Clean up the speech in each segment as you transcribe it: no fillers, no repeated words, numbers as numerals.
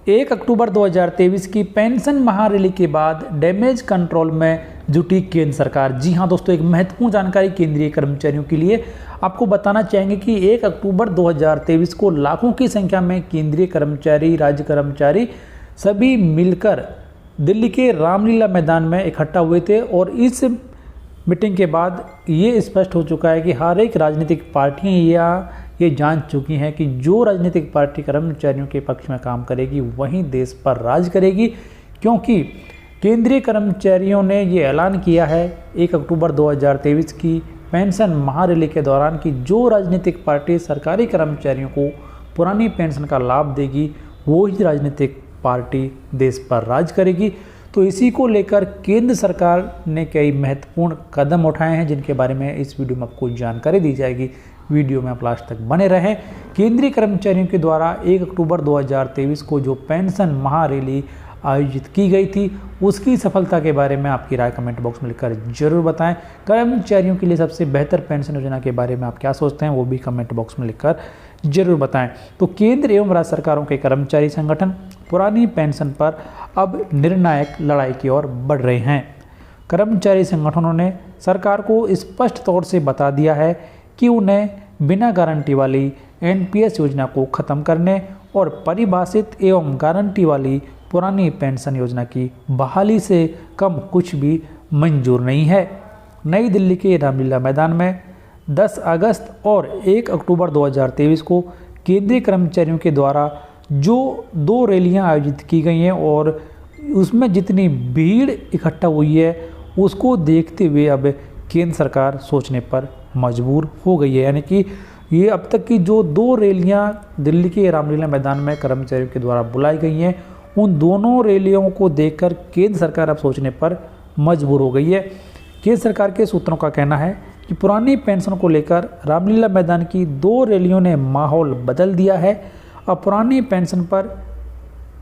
1 अक्टूबर 2023 की पेंशन महारैली के बाद डैमेज कंट्रोल में जुटी केंद्र सरकार। जी हां दोस्तों, एक महत्वपूर्ण जानकारी केंद्रीय कर्मचारियों के लिए आपको बताना चाहेंगे कि 1 अक्टूबर 2023 को लाखों की संख्या में केंद्रीय कर्मचारी, राज्य कर्मचारी सभी मिलकर दिल्ली के रामलीला मैदान में इकट्ठा हुए थे। और इस मीटिंग के बाद ये स्पष्ट हो चुका है कि हर एक राजनीतिक पार्टियां ये जान चुकी हैं कि जो राजनीतिक पार्टी कर्मचारियों के पक्ष में काम करेगी वहीं देश पर राज करेगी, क्योंकि केंद्रीय कर्मचारियों ने ये ऐलान किया है 1 अक्टूबर 2023 की पेंशन महारैली के दौरान कि जो राजनीतिक पार्टी सरकारी कर्मचारियों को पुरानी पेंशन का लाभ देगी वो ही राजनीतिक पार्टी देश पर राज करेगी। तो इसी को लेकर केंद्र सरकार ने कई महत्वपूर्ण कदम उठाए हैं, जिनके बारे में इस वीडियो में आपको जानकारी दी जाएगी। वीडियो में आप लास्ट तक बने रहें। केंद्रीय कर्मचारियों के द्वारा 1 अक्टूबर 2023 को जो पेंशन महारैली आयोजित की गई थी उसकी सफलता के बारे में आपकी राय कमेंट बॉक्स में लिखकर जरूर बताएं। कर्मचारियों के लिए सबसे बेहतर पेंशन योजना के बारे में आप क्या सोचते हैं वो भी कमेंट बॉक्स में लिखकर जरूर बताएं। तो केंद्र एवं राज्य सरकारों के कर्मचारी संगठन पुरानी पेंशन पर अब निर्णायक लड़ाई की ओर बढ़ रहे हैं। कर्मचारी संगठनों ने सरकार को स्पष्ट तौर से बता दिया है कि उन्हें बिना गारंटी वाली एनपीएस योजना को खत्म करने और परिभाषित एवं गारंटी वाली पुरानी पेंशन योजना की बहाली से कम कुछ भी मंजूर नहीं है। नई दिल्ली के रामलीला मैदान में 10 अगस्त और 1 अक्टूबर 2023 को केंद्रीय कर्मचारियों के द्वारा जो 2 रैलियां आयोजित की गई हैं और उसमें जितनी भीड़ इकट्ठा हुई है उसको देखते हुए अब केंद्र सरकार सोचने पर मजबूर हो गई है। यानी कि ये अब तक की जो 2 रैलियां दिल्ली के रामलीला मैदान में कर्मचारियों के द्वारा बुलाई गई हैं उन दोनों रैलियों को देखकर केंद्र सरकार अब सोचने पर मजबूर हो गई है। केंद्र सरकार के सूत्रों का कहना है कि पुरानी पेंशन को लेकर रामलीला मैदान की 2 रैलियों ने माहौल बदल दिया है। अब पुरानी पेंशन पर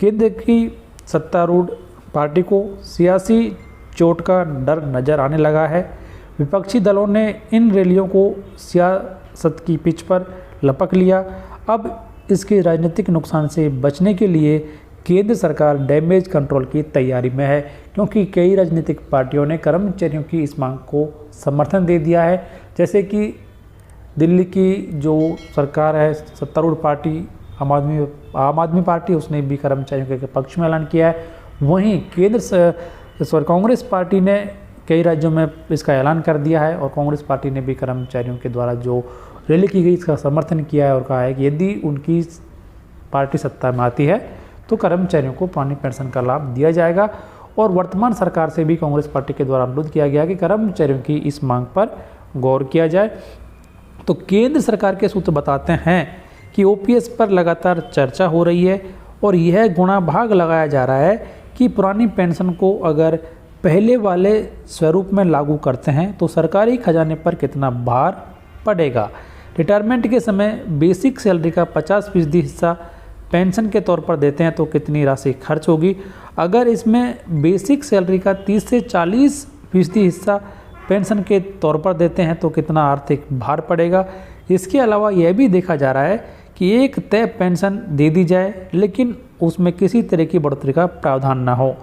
केंद्र की सत्तारूढ़ पार्टी को सियासी चोट का डर नजर आने लगा है। विपक्षी दलों ने इन रैलियों को सियासत की पिच पर लपक लिया। अब इसके राजनीतिक नुकसान से बचने के लिए केंद्र सरकार डैमेज कंट्रोल की तैयारी में है, क्योंकि कई राजनीतिक पार्टियों ने कर्मचारियों की इस मांग को समर्थन दे दिया है। जैसे कि दिल्ली की जो सरकार है, सत्तारूढ़ पार्टी आम आदमी पार्टी, उसने भी कर्मचारियों के पक्ष में ऐलान किया है। वहीं कांग्रेस पार्टी ने कई राज्यों में इसका ऐलान कर दिया है और कांग्रेस पार्टी ने भी कर्मचारियों के द्वारा जो रैली की गई इसका समर्थन किया है और कहा है कि यदि उनकी पार्टी सत्ता में आती है तो कर्मचारियों को पुरानी पेंशन का लाभ दिया जाएगा। और वर्तमान सरकार से भी कांग्रेस पार्टी के द्वारा अनुरोध किया गया कि कर्मचारियों की इस मांग पर गौर किया जाए। तो केंद्र सरकार के सूत्र बताते हैं कि ओपीएस पर लगातार चर्चा हो रही है और यह गुणा भाग लगाया जा रहा है कि पुरानी पेंशन को अगर पहले वाले स्वरूप में लागू करते हैं तो सरकारी खजाने पर कितना भार पड़ेगा। रिटायरमेंट के समय बेसिक सैलरी का 50% हिस्सा पेंशन के तौर पर देते हैं तो कितनी राशि खर्च होगी। अगर इसमें बेसिक सैलरी का 30 से 40% हिस्सा पेंशन के तौर पर देते हैं तो कितना आर्थिक भार पड़ेगा। इसके अलावा यह भी देखा जा रहा है कि एक तय पेंशन दे दी जाए लेकिन उसमें किसी तरह की बढ़ोतरी का प्रावधान ना हो,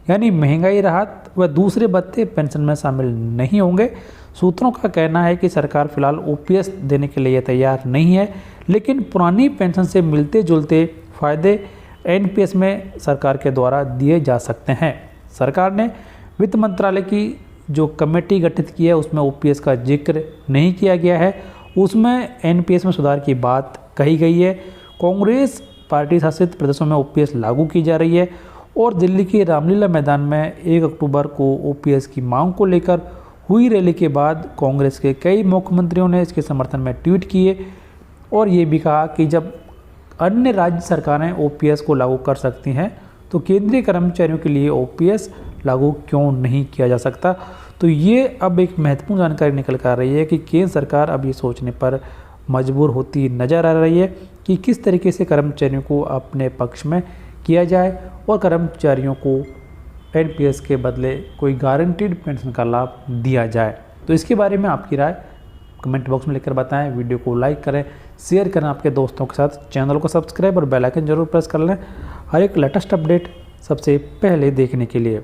यानी महंगाई राहत व दूसरे भत्ते पेंशन में शामिल नहीं होंगे। सूत्रों का कहना है कि सरकार फिलहाल ओपीएस देने के लिए तैयार नहीं है, लेकिन पुरानी पेंशन से मिलते जुलते फायदे एनपीएस में सरकार के द्वारा दिए जा सकते हैं। सरकार ने वित्त मंत्रालय की जो कमेटी गठित की है उसमें ओपीएस का जिक्र नहीं किया गया है, उसमें एनपीएस में सुधार की बात कही गई है। कांग्रेस पार्टी शासित प्रदेशों में ओपीएस लागू की जा रही है और दिल्ली के रामलीला मैदान में 1 अक्टूबर को ओपीएस की मांग को लेकर हुई रैली के बाद कांग्रेस के कई मुख्यमंत्रियों ने इसके समर्थन में ट्वीट किए और ये भी कहा कि जब अन्य राज्य सरकारें ओपीएस को लागू कर सकती हैं तो केंद्रीय कर्मचारियों के लिए ओपीएस लागू क्यों नहीं किया जा सकता। तो ये अब एक महत्वपूर्ण जानकारी निकल कर आ रही है कि केंद्र सरकार अब ये सोचने पर मजबूर होती नज़र आ रही है कि किस तरीके से कर्मचारियों को अपने पक्ष में किया जाए और कर्मचारियों को एनपीएस के बदले कोई गारंटीड पेंशन का लाभ दिया जाए। तो इसके बारे में आपकी राय कमेंट बॉक्स में लिखकर बताएं। वीडियो को लाइक करें, शेयर करें आपके दोस्तों के साथ। चैनल को सब्सक्राइब और बेल आइकन जरूर प्रेस कर लें हर एक लेटेस्ट अपडेट सबसे पहले देखने के लिए।